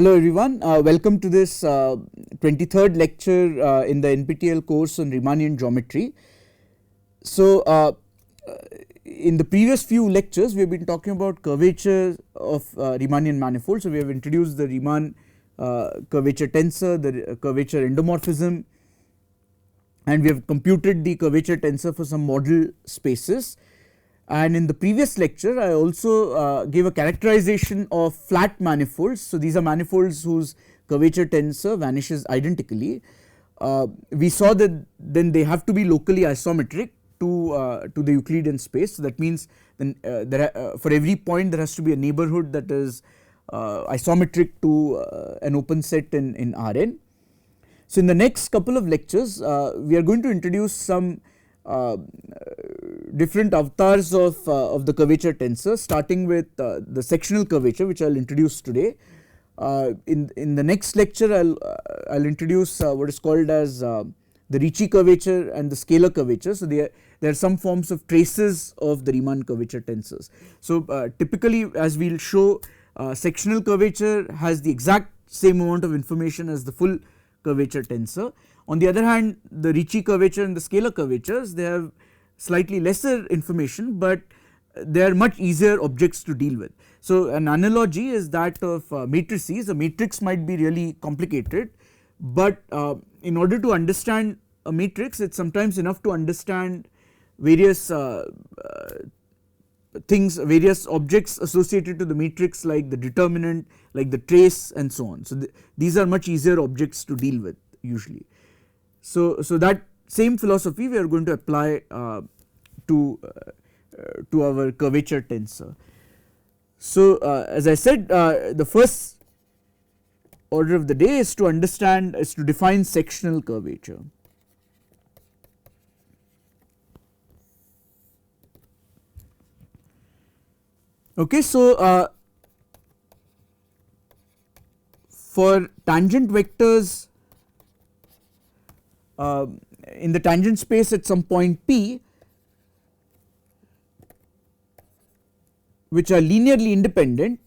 Hello everyone, welcome to this 23rd lecture in the NPTEL course on Riemannian geometry. So in the previous few lectures we have been talking about curvature of Riemannian manifolds. So we have introduced the Riemann curvature tensor, the curvature endomorphism, and we have computed the curvature tensor for some model spaces. And in the previous lecture I also gave a characterization of flat manifolds. So these are manifolds whose curvature tensor vanishes identically. We saw that then they have to be locally isometric to the Euclidean space. So that means then for every point there has to be a neighborhood that is isometric to an open set in Rn. So in the next couple of lectures we are going to introduce some different avatars of the curvature tensor, starting with the sectional curvature, which I will introduce today. In the next lecture I will introduce what is called as the Ricci curvature and the scalar curvature. So there are some forms of traces of the Riemann curvature tensors. So typically, as we will show, sectional curvature has the exact same amount of information as the full curvature tensor. On the other hand, the Ricci curvature and the scalar curvatures, they have slightly lesser information, but they are much easier objects to deal with. So an analogy is that of matrices. A matrix might be really complicated, but in order to understand a matrix, it is sometimes enough to understand various things, various objects associated to the matrix, like the determinant, like the trace, and so on. So these are much easier objects to deal with usually. So that same philosophy we are going to apply to our curvature tensor. So as I said, the first order of the day is to define sectional curvature. Okay, so for tangent vectors in the tangent space at some point P, which are linearly independent,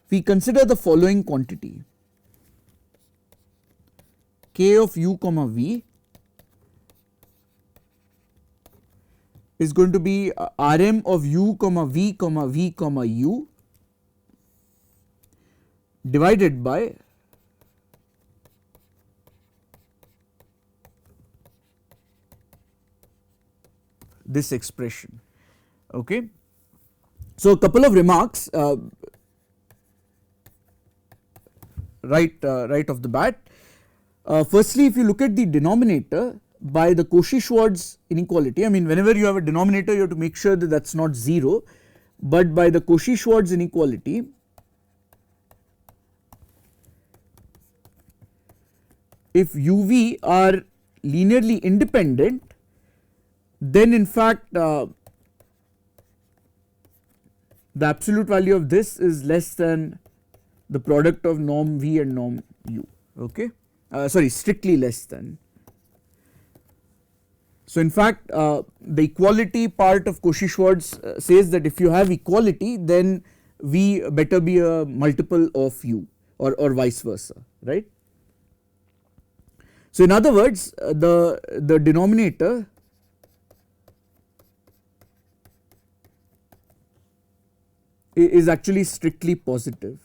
we consider the following quantity: k of u comma v is going to be Rm of u comma v comma v comma u divided by this expression. Okay. So a couple of remarks right off the bat. Firstly, if you look at the denominator by the Cauchy-Schwarz inequality, I mean whenever you have a denominator you have to make sure that is not 0, but by the Cauchy-Schwarz inequality, if uv are linearly independent, then in fact the absolute value of this is less than the product of norm v and norm u. Okay, sorry, strictly less than. So in fact the equality part of Cauchy-Schwarz says that if you have equality, then v better be a multiple of u, or vice versa, right. So in other words, the denominator is actually strictly positive,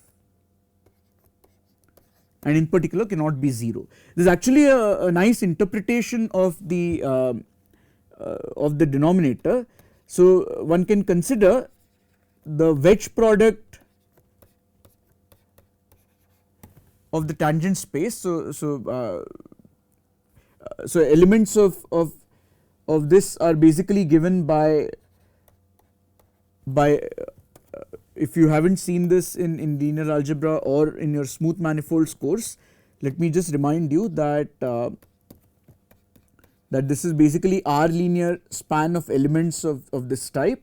and in particular cannot be 0. This is actually a nice interpretation of the denominator. So one can consider the wedge product of the tangent space. So elements of this are basically given by if you haven't seen this in linear algebra or in your smooth manifolds course, let me just remind you that this is basically R linear span of elements of this type,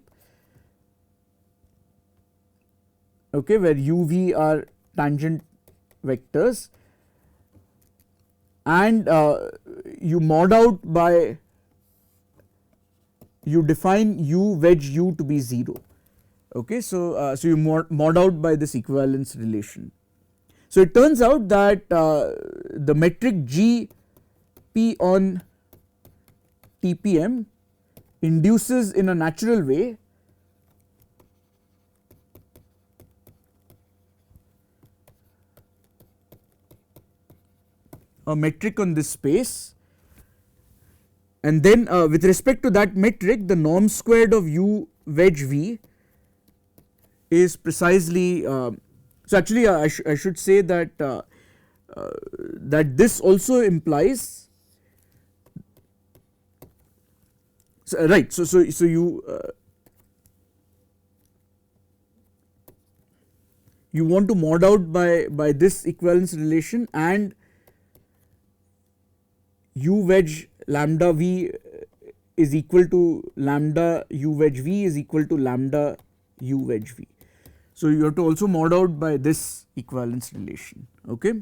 okay, where uv are tangent vectors, and you mod out by, you define u wedge u to be 0. Okay, so you mod out by this equivalence relation. So it turns out that the metric G P on TPM induces in a natural way a metric on this space, and then with respect to that metric, the norm squared of U wedge V is precisely so actually I should say that that this also implies right. So you want to mod out by this equivalence relation, and U wedge lambda V is equal to lambda U wedge V is equal to lambda U wedge V. So you have to also mod out by this equivalence relation. Okay.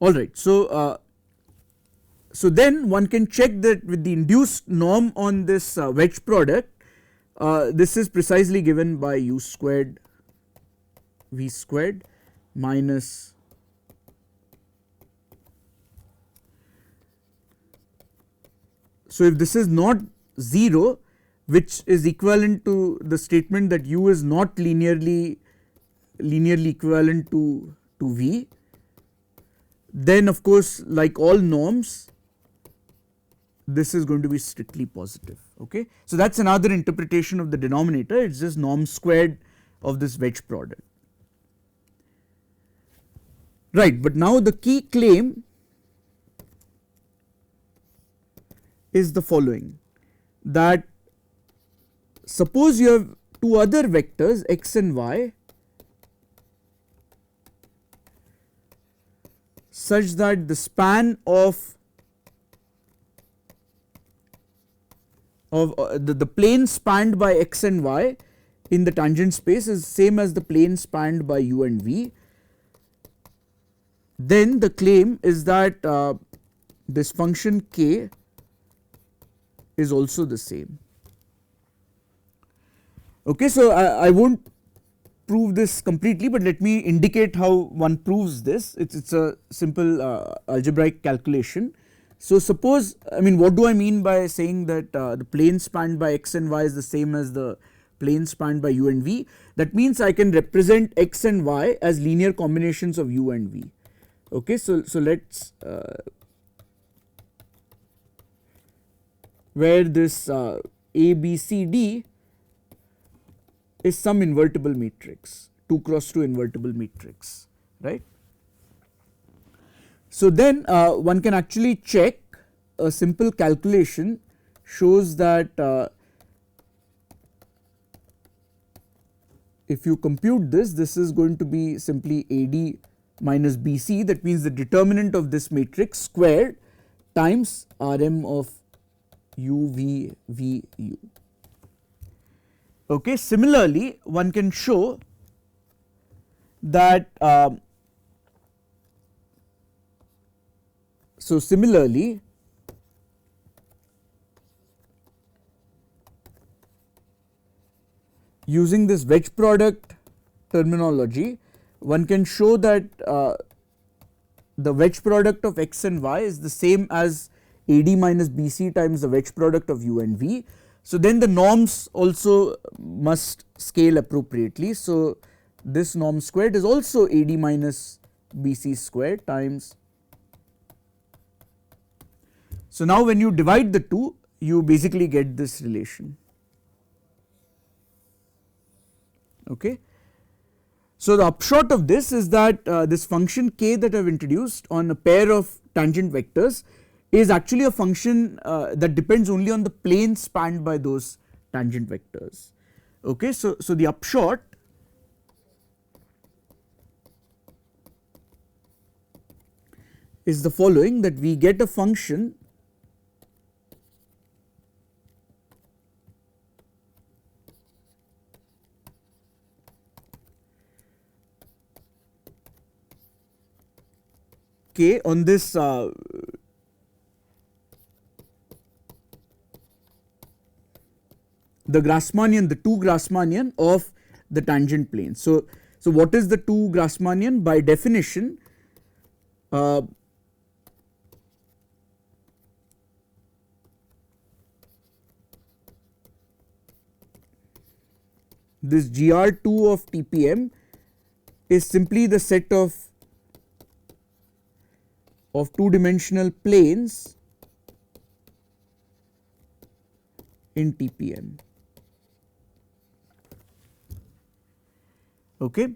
All right. So then one can check that with the induced norm on this wedge product, this is precisely given by U squared V squared minus so if this is not 0, which is equivalent to the statement that U is not linearly equivalent to V, then of course like all norms this is going to be strictly positive. Okay. So that is another interpretation of the denominator, it is just norm squared of this wedge product. Right, but now the key claim is the following, that suppose you have two other vectors x and y such that the span of the plane spanned by x and y in the tangent space is same as the plane spanned by u and v, then the claim is that this function k is also the same. Okay, so I won't prove this completely, but let me indicate how one proves this. It's a simple algebraic calculation. So suppose, I mean, what do I mean by saying that the plane spanned by x and y is the same as the plane spanned by u and v? That means I can represent x and y as linear combinations of u and v. Okay, so let's where this A, B, C, D is some invertible matrix, 2 cross 2 invertible matrix, right. So then one can actually check, a simple calculation shows that if you compute this, this is going to be simply AD minus BC, that means the determinant of this matrix squared times Rm of U V V U. Okay. Similarly, one can show that so similarly using this wedge product terminology, one can show that the wedge product of x and y is the same as AD minus BC times the wedge product of u and v. So then the norms also must scale appropriately. So this norm squared is also AD minus BC squared times. So now when you divide the two, you basically get this relation. Okay. So the upshot of this is that this function k that I have introduced on a pair of tangent vectors is actually a function that depends only on the plane spanned by those tangent vectors. Okay. So the upshot is the following, that we get a function k k on this the Grassmannian, the 2 Grassmannian of the tangent plane. So what is the 2 Grassmannian? By definition, this GR2 of TPM is simply the set of 2-dimensional planes in TPM. Okay.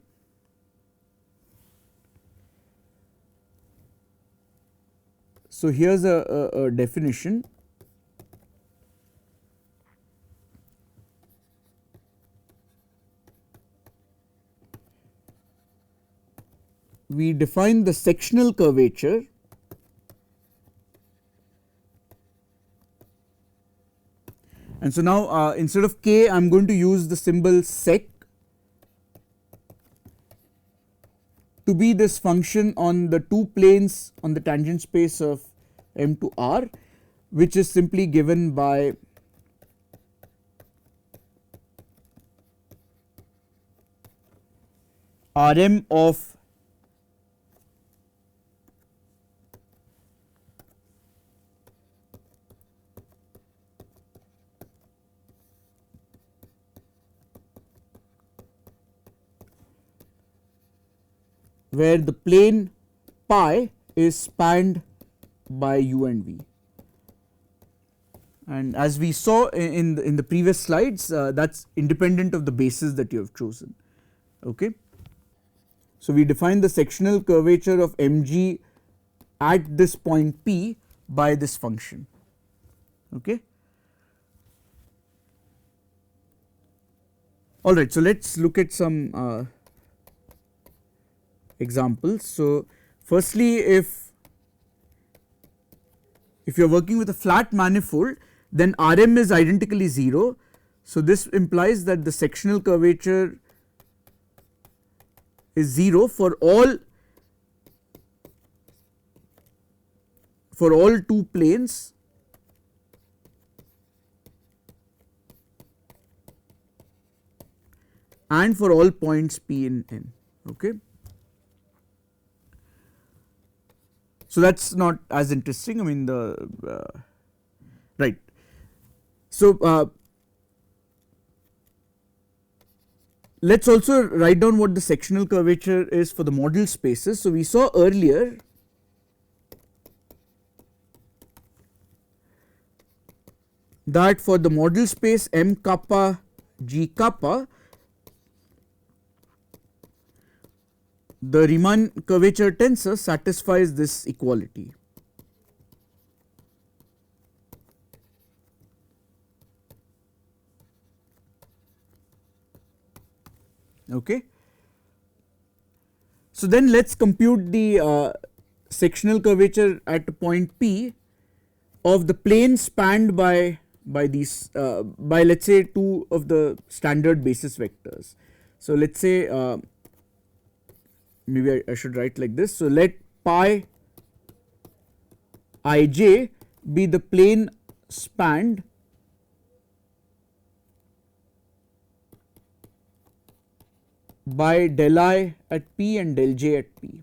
So here's a definition. We define the sectional curvature and so now instead of k I am going to use the symbol sec to be this function on the 2 planes on the tangent space of M to R, which is simply given by Rm of where the plane pi is spanned by u and v. And as we saw in the previous slides, that's independent of the basis that you have chosen. Okay. So we define the sectional curvature of mg at this point P by this function. Okay. All right, so let's look at some examples. So firstly, if you are working with a flat manifold, then Rm is identically 0. So this implies that the sectional curvature is 0 for all 2 planes and for all points P in N. Okay. So that's not as interesting. I mean the right. So let's also write down what the sectional curvature is for the model spaces. So we saw earlier that for the model space M kappa G kappa, the Riemann curvature tensor satisfies this equality. Okay. So then let's compute the sectional curvature at a point P of the plane spanned by these by let's say 2 of the standard basis vectors. So let's say maybe I should write like this. So let pi ij be the plane spanned by del I at P and del j at P.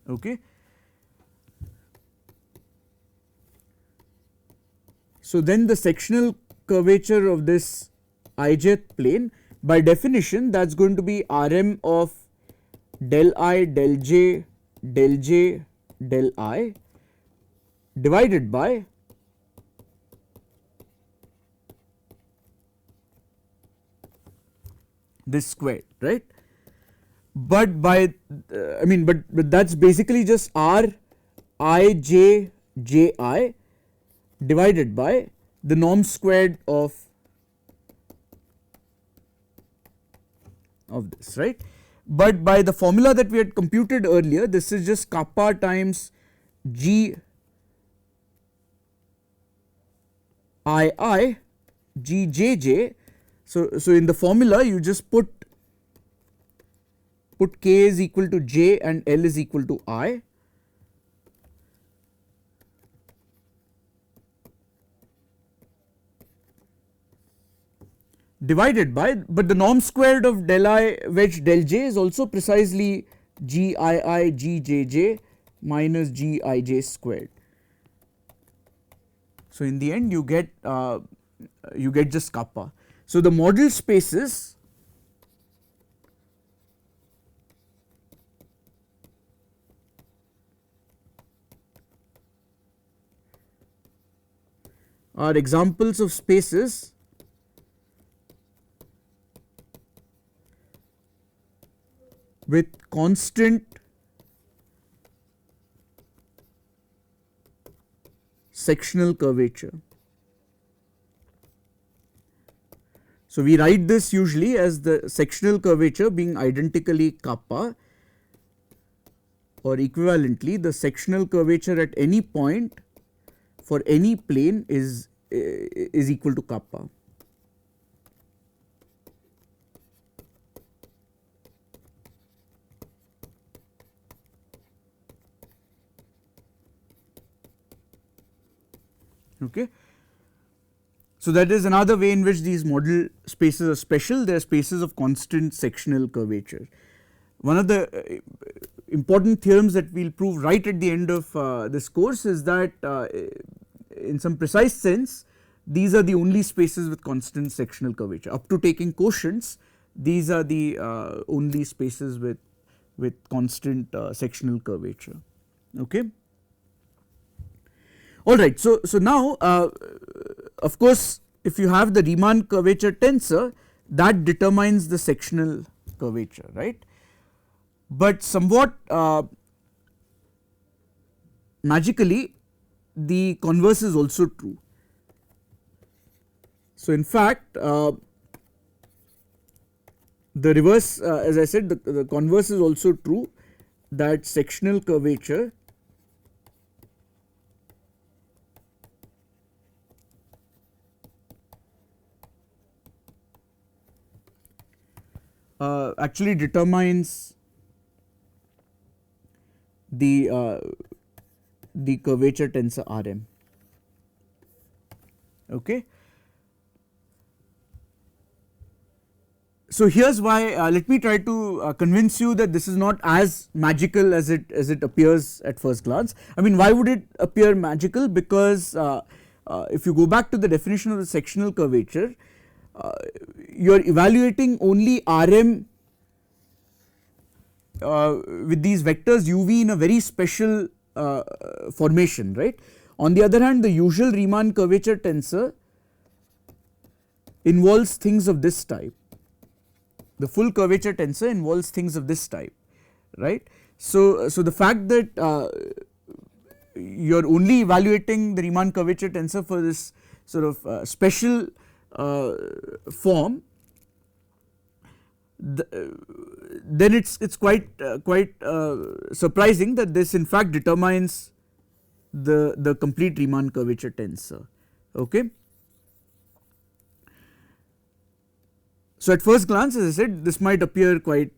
Okay. So then the sectional curvature of this ijth plane, by definition that's going to be Rm of del I del j del I divided by this squared, right? But by I mean but that's basically just R I j j I divided by the norm squared of this, right? But by the formula that we had computed earlier, this is just kappa times G I G J J. So in the formula you just put k is equal to j and L is equal to I, divided by, but the norm squared of del I wedge del j is also precisely g I g j j minus g I j squared. So in the end you get just kappa. So the model spaces are examples of spaces with constant sectional curvature. So we write this usually as the sectional curvature being identically kappa, or equivalently the sectional curvature at any point for any plane is equal to kappa. Okay. So that is another way in which these model spaces are special. They are spaces of constant sectional curvature. One of the important theorems that we will prove right at the end of this course is that in some precise sense these are the only spaces with constant sectional curvature. Up to taking quotients, these are the only spaces with constant sectional curvature. Okay. Alright, so now of course if you have the Riemann curvature tensor, that determines the sectional curvature, right, but somewhat magically the converse is also true. So in fact the reverse, as I said, the converse is also true, that sectional curvature actually determines the curvature tensor Rm. Okay. So here's why, let me try to convince you that this is not as magical as it appears at first glance. I mean, why would it appear magical? Because if you go back to the definition of the sectional curvature, you are evaluating only Rm with these vectors uv in a very special formation, right. On the other hand, the usual Riemann curvature tensor involves things of this type. The full curvature tensor involves things of this type, right. So the fact that you are only evaluating the Riemann curvature tensor for this sort of special form, then it's quite surprising that this in fact determines the complete Riemann curvature tensor. Okay. So at first glance, as I said, this might appear quite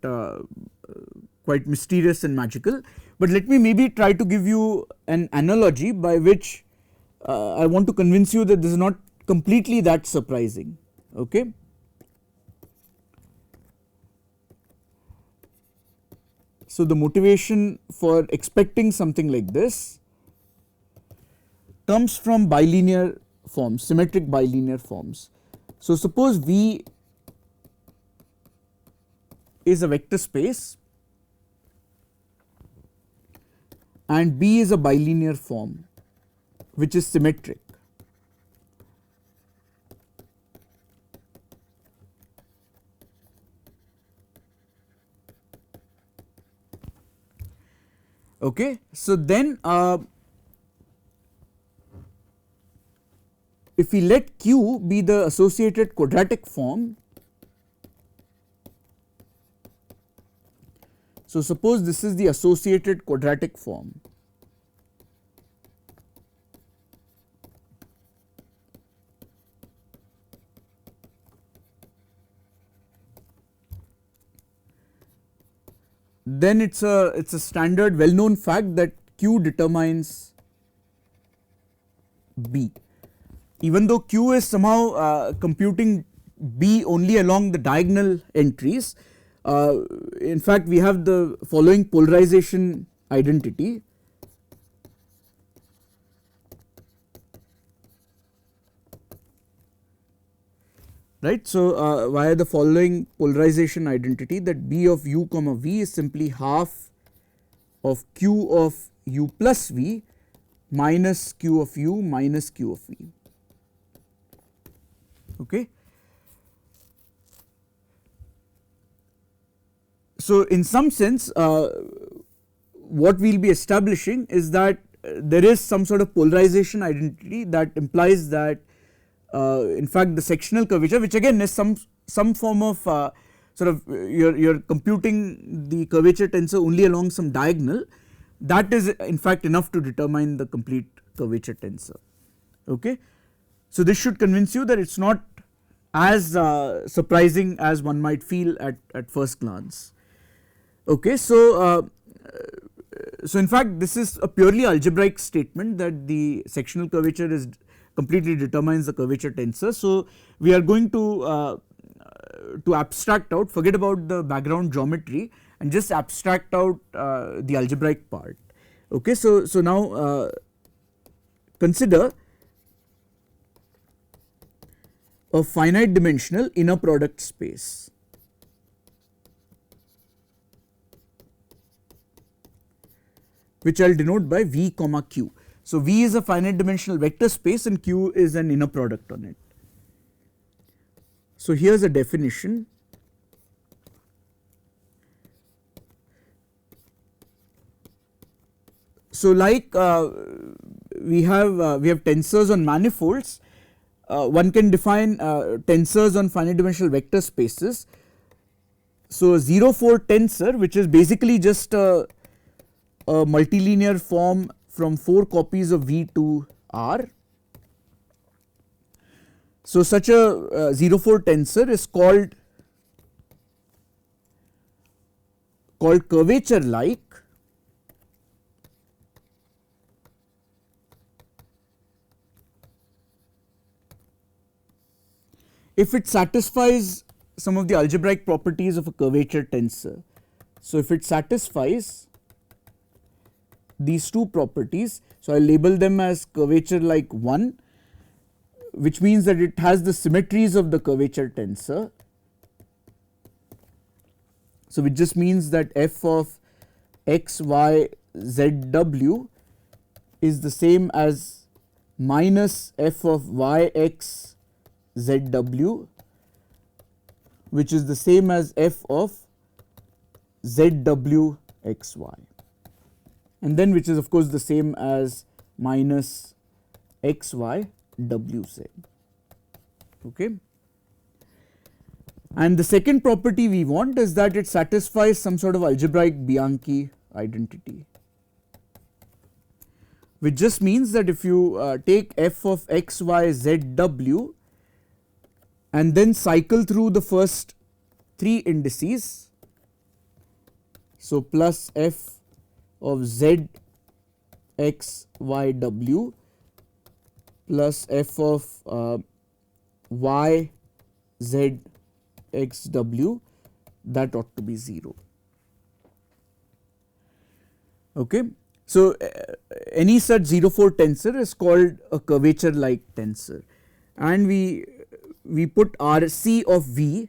mysterious and magical, but let me maybe try to give you an analogy by which I want to convince you that this is not completely that surprising. Okay. So the motivation for expecting something like this comes from bilinear forms, symmetric bilinear forms. So suppose V is a vector space and B is a bilinear form which is symmetric. Okay. So then if we let Q be the associated quadratic form, so suppose this is the associated quadratic form, then it's a standard well known fact that Q determines B. Even though Q is somehow computing be only along the diagonal entries. In fact, we have the following polarization identity. Right. So, via the following polarization identity, that B of u comma v is simply half of q of u plus v minus q of u minus q of v. Okay. So, in some sense, what we will be establishing is that there is some sort of polarization identity that implies that in fact the sectional curvature, which again is some form of sort of you are computing the curvature tensor only along some diagonal, that is in fact enough to determine the complete curvature tensor. Okay. So, this should convince you that it is not as surprising as one might feel at first glance. Okay. So, so in fact this is a purely algebraic statement that the sectional curvature is completely determines the curvature tensor. So, we are going to abstract out, forget about the background geometry and just abstract out the algebraic part. Okay. So, now consider a finite dimensional inner product space. Which I will denote by V comma Q. So, V is a finite dimensional vector space and Q is an inner product on it. So, here is a definition. So, like we have tensors on manifolds, one can define tensors on finite dimensional vector spaces. So, a 0,4 tensor, which is basically just a multilinear form from 4 copies of V to R. So, such a 0,4 tensor is called curvature like if it satisfies some of the algebraic properties of a curvature tensor. So, if it satisfies these two properties, so I will label them as curvature like 1, which means that it has the symmetries of the curvature tensor. So, which just means that f of x, y, z, w is the same as minus f of y, x, z, w, which is the same as f of z, w, x, y, and then which is of course the same as minus x, y, w, z. Okay. And the second property we want is that it satisfies some sort of algebraic Bianchi identity, which just means that if you take f of x, y, z, w and then cycle through the first 3 indices, so plus f of z, x, y, w plus f of y, z, x, w, that ought to be 0. Okay. So, any such 0,4 tensor is called a curvature like tensor, and we put RC of V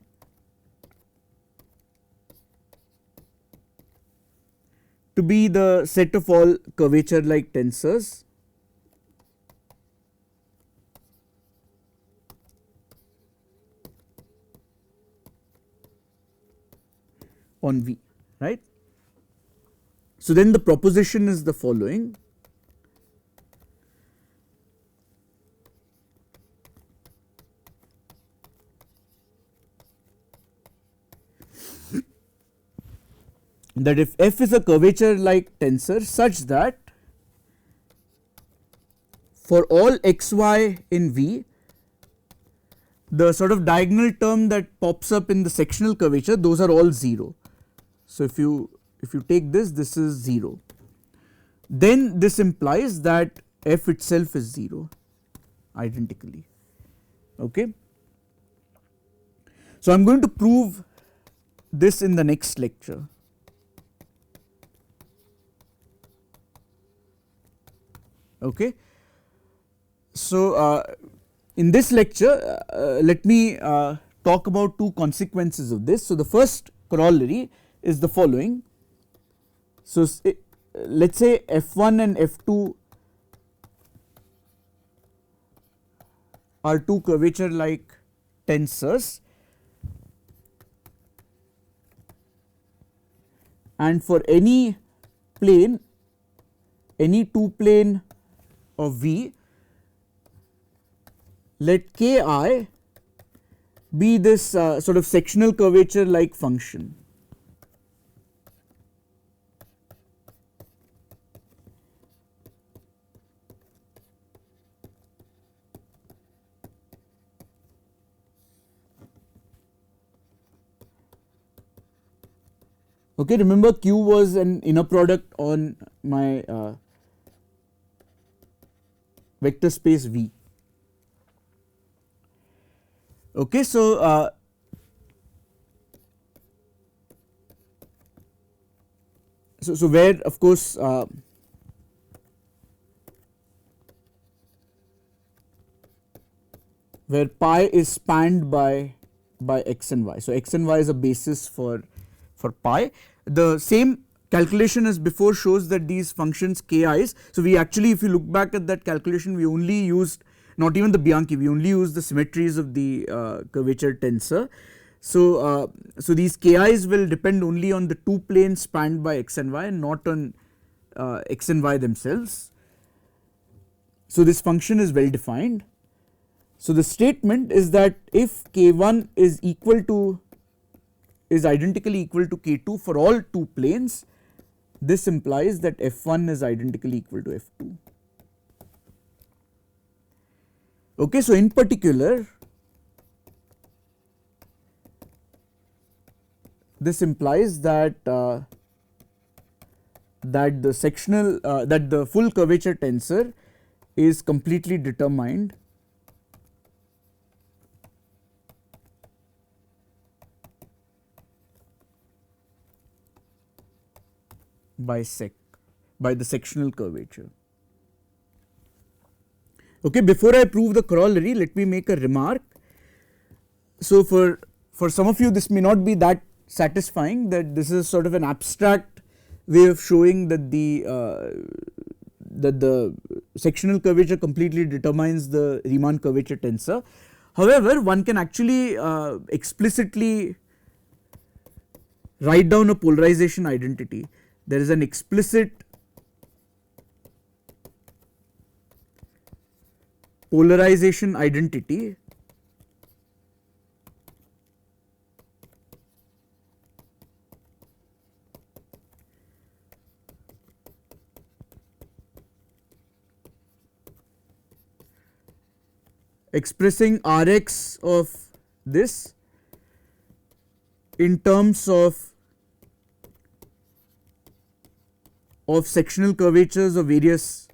to be the set of all curvature like tensors on V, right. So, then the proposition is the following. That if f is a curvature like tensor such that for all x, y in V, the sort of diagonal term that pops up in the sectional curvature, those are all 0. So, if you take this, this is 0, then this implies that f itself is 0 identically. Okay. So I am going to prove this in the next lecture. Okay. So in this lecture, let me talk about two consequences of this. So the first corollary is the following. So let us say F1 and F2 are two curvature like tensors, and for any plane, any two plane of V, let Ki be this sort of sectional curvature like function. Okay, remember Q was an inner product on my vector space V. Okay, so so where of course where pi is spanned by x and y. So x and y is a basis for pi. The same calculation as before shows that these functions ki's. So we actually, if you look back at that calculation, we only used not even the Bianchi, we only used the symmetries of the curvature tensor. So so these ki's will depend only on the two planes spanned by x and y and not on x and y themselves. So this function is well defined. So the statement is that if K1 is identically equal to K2 for all two planes, this implies that F1 is identically equal to F2. Okay, so in particular, this implies that that the full curvature tensor is completely determined by the sectional curvature. Okay, before I prove the corollary, let me make a remark. So for some of you this may not be that satisfying, that this is sort of an abstract way of showing that the sectional curvature completely determines the Riemann curvature tensor. However, one can actually explicitly write down a polarization identity. There is an explicit polarization identity expressing Rx of this in terms of sectional curvatures of various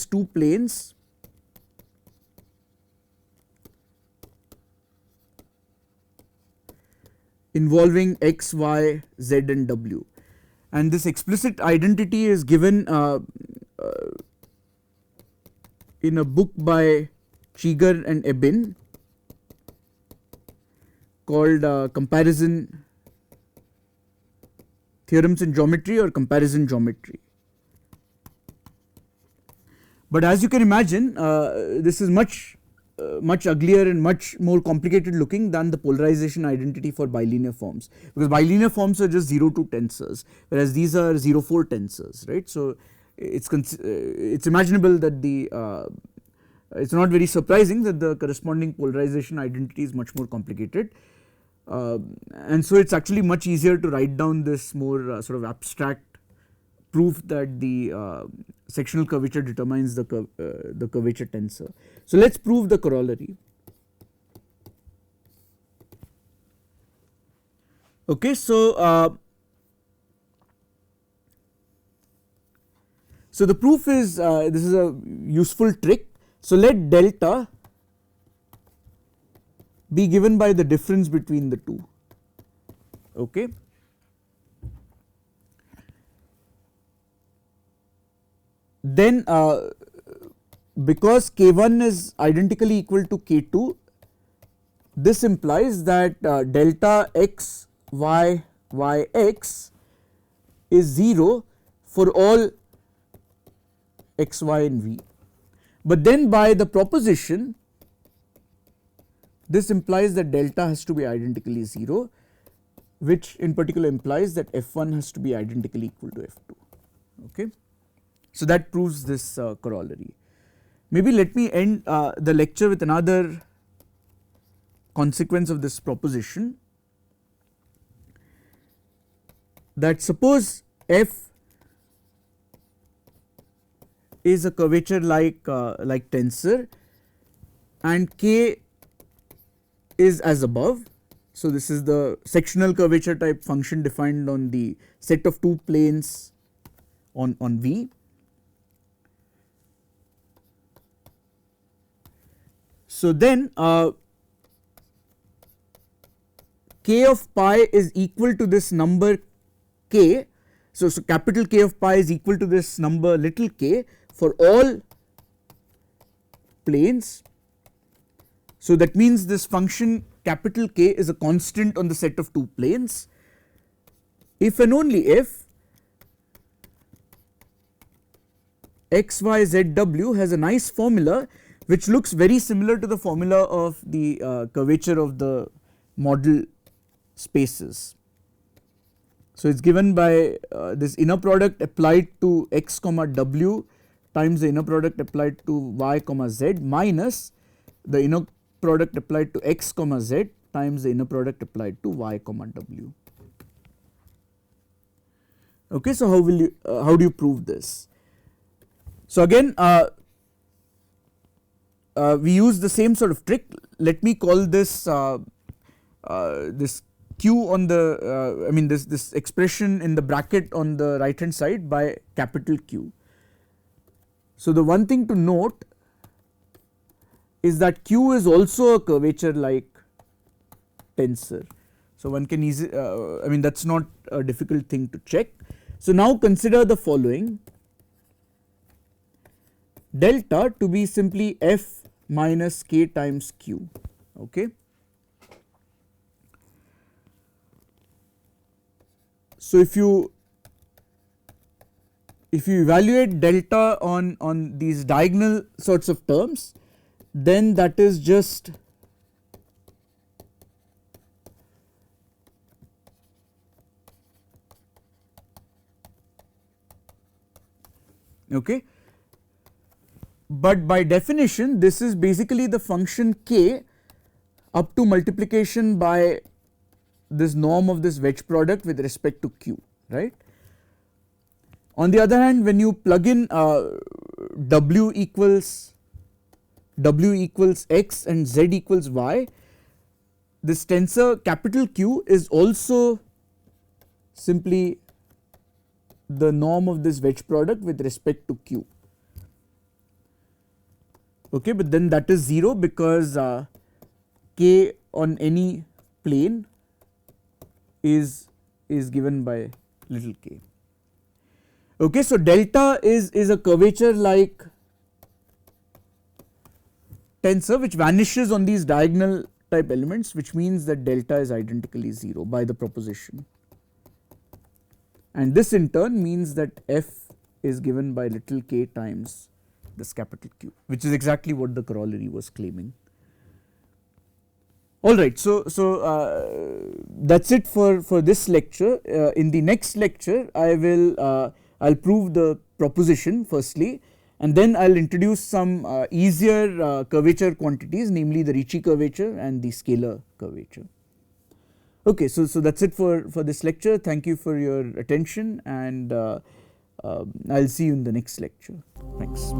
two planes involving x, y, z and w, and this explicit identity is given in a book by Cheeger and Ebin called Comparison Theorems in Geometry or Comparison Geometry. But as you can imagine, this is much uglier and much more complicated looking than the polarization identity for bilinear forms, because bilinear forms are just 0-2 tensors, whereas these are 0-4 tensors, right. So it's imaginable that it's not very surprising that the corresponding polarization identity is much more complicated. And so it's actually much easier to write down this more sort of abstract proof that the sectional curvature determines the curvature tensor. So let's prove the corollary. Okay, so so the proof is this is a useful trick. So let delta be given by the difference between the two. Okay. Then because K1 is identically equal to K2, this implies that delta x y y x is 0 for all x, y and v. But then by the proposition, this implies that delta has to be identically 0, which in particular implies that F1 has to be identically equal to F2. Okay. So that proves this corollary. Maybe let me end the lecture with another consequence of this proposition, that suppose F is a curvature like tensor and K is as above. So this is the sectional curvature type function defined on the set of two planes on V. So then K of pi is equal to this number K. So capital K of pi is equal to this number little k for all planes. So that means this function capital K is a constant on the set of two planes if and only if x, y, z, w has a nice formula which looks very similar to the formula of the curvature of the model spaces. So it is given by this inner product applied to x comma w times the inner product applied to y comma z minus the inner product applied to x comma z times the inner product applied to y comma w. Okay, so how do you prove this? So again we use the same sort of trick. Let me call this this q on the I mean this expression in the bracket on the right hand side by capital Q. So the one thing to note is that Q is also a curvature like tensor. So one can easily I mean that is not a difficult thing to check. So now consider the following: delta to be simply F minus K times Q. Okay. So if you evaluate delta on these diagonal sorts of terms, then that is just okay. But by definition this is basically the function K up to multiplication by this norm of this wedge product with respect to Q, right. On the other hand, when you plug in W equals x and Z equals y, this tensor capital Q is also simply the norm of this wedge product with respect to Q. Okay, but then that is 0 because K on any plane is given by little k. Okay, so delta is a curvature like tensor which vanishes on these diagonal type elements, which means that delta is identically 0 by the proposition, and this in turn means that F is given by little k times this capital Q, which is exactly what the corollary was claiming. Alright, so that is it for this lecture. In the next lecture I will I'll prove the proposition firstly, and then I'll introduce some easier curvature quantities, namely the Ricci curvature and the scalar curvature. Okay, so that's it for this lecture. Thank you for your attention, and I'll see you in the next lecture. Thanks.